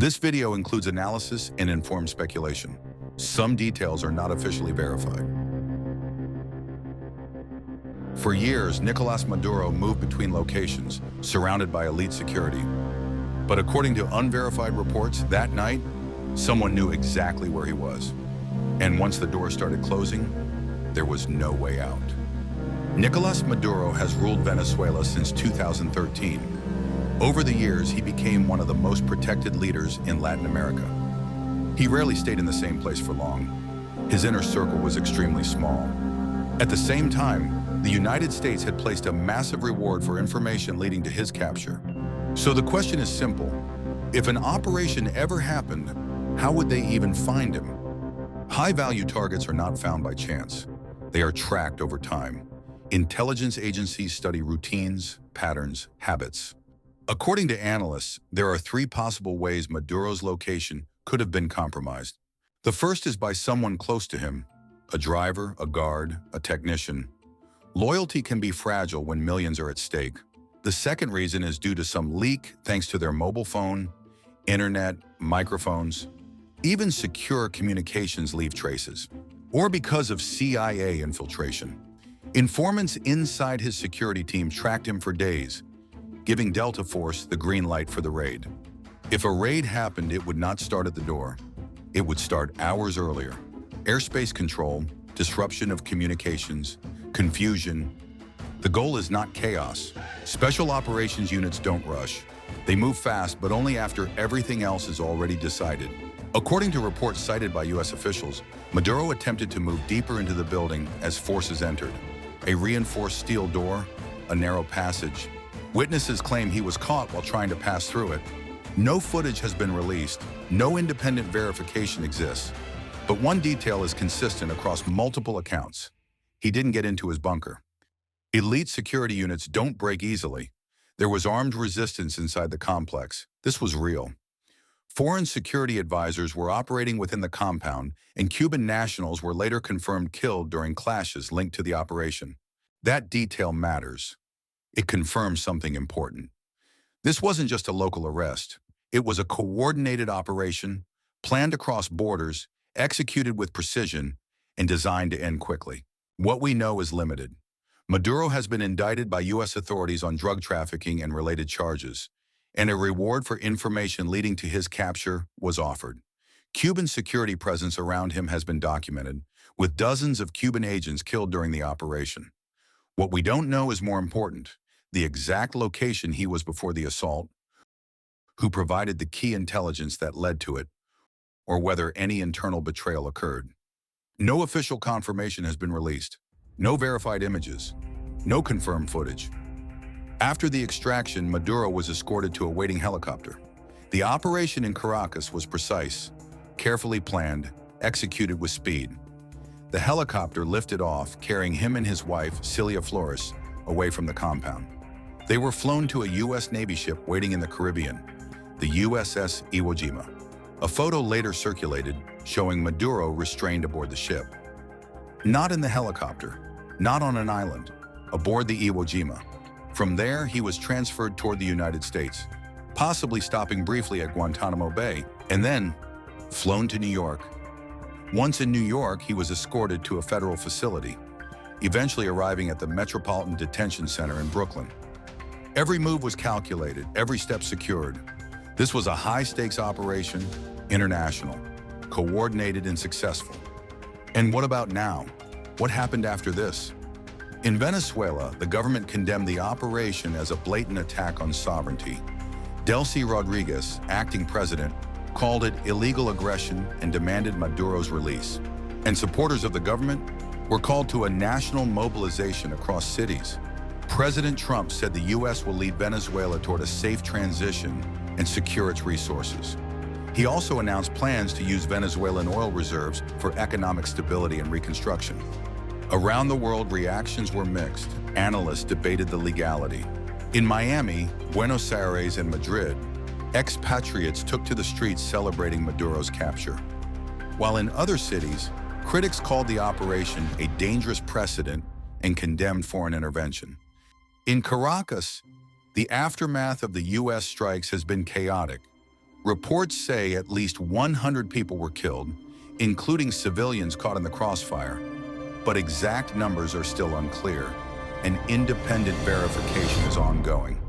This video includes analysis and informed speculation. Some details are not officially verified. For years, Nicolás Maduro moved between locations, surrounded by elite security. But according to unverified reports, that night, someone knew exactly where he was. And once the door started closing, there was no way out. Nicolás Maduro has ruled Venezuela since 2013. Over the years, he became one of the most protected leaders in Latin America. He rarely stayed in the same place for long. His inner circle was extremely small. At the same time, the United States had placed a massive reward for information leading to his capture. So the question is simple. If an operation ever happened, how would they even find him? High-value targets are not found by chance. They are tracked over time. Intelligence agencies study routines, patterns, habits. According to analysts, there are three possible ways Maduro's location could have been compromised. The first is by someone close to him, a driver, a guard, a technician. Loyalty can be fragile when millions are at stake. The second reason is due to some leak thanks to their mobile phone, internet, microphones. Even secure communications leave traces. Or because of CIA infiltration. Informants inside his security team tracked him for days, giving Delta Force the green light for the raid. If a raid happened, it would not start at the door. It would start hours earlier. Airspace control, disruption of communications, confusion. The goal is not chaos. Special operations units don't rush. They move fast, but only after everything else is already decided. According to reports cited by U.S. officials, Maduro attempted to move deeper into the building as forces entered. A reinforced steel door, a narrow passage. Witnesses claim he was caught while trying to pass through it. No footage has been released. No independent verification exists. But one detail is consistent across multiple accounts. He didn't get into his bunker. Elite security units don't break easily. There was armed resistance inside the complex. This was real. Foreign security advisors were operating within the compound, and Cuban nationals were later confirmed killed during clashes linked to the operation. That detail matters. It confirms something important. This wasn't just a local arrest. It was a coordinated operation, planned across borders, executed with precision, and designed to end quickly. What we know is limited. Maduro has been indicted by U.S. authorities on drug trafficking and related charges, and a reward for information leading to his capture was offered. Cuban security presence around him has been documented, with dozens of Cuban agents killed during the operation. What we don't know is more important: the exact location he was before the assault, who provided the key intelligence that led to it, or whether any internal betrayal occurred. No official confirmation has been released. No verified images. No confirmed footage. After the extraction, Maduro was escorted to a waiting helicopter. The operation in Caracas was precise, carefully planned, executed with speed. The helicopter lifted off, carrying him and his wife, Celia Flores, away from the compound. They were flown to a U.S. Navy ship waiting in the Caribbean, the USS Iwo Jima. A photo later circulated showing Maduro restrained aboard the ship. Not in the helicopter, not on an island, aboard the Iwo Jima. From there, he was transferred toward the United States, possibly stopping briefly at Guantanamo Bay, and then flown to New York. Once in New York, he was escorted to a federal facility, eventually arriving at the Metropolitan Detention Center in Brooklyn. Every move was calculated, every step secured. This was a high-stakes operation, international, coordinated and successful. And what about now? What happened after this? In Venezuela, the government condemned the operation as a blatant attack on sovereignty. Delcy Rodriguez, acting president, called it illegal aggression and demanded Maduro's release. And supporters of the government were called to a national mobilization across cities. President Trump said the U.S. will lead Venezuela toward a safe transition and secure its resources. He also announced plans to use Venezuelan oil reserves for economic stability and reconstruction. Around the world, reactions were mixed. Analysts debated the legality. In Miami, Buenos Aires, and Madrid, expatriates took to the streets celebrating Maduro's capture. While in other cities, critics called the operation a dangerous precedent and condemned foreign intervention. In Caracas, the aftermath of the U.S. strikes has been chaotic, Reports say at least 100 people were killed, including civilians caught in the crossfire, but exact numbers are still unclear, and independent verification is ongoing.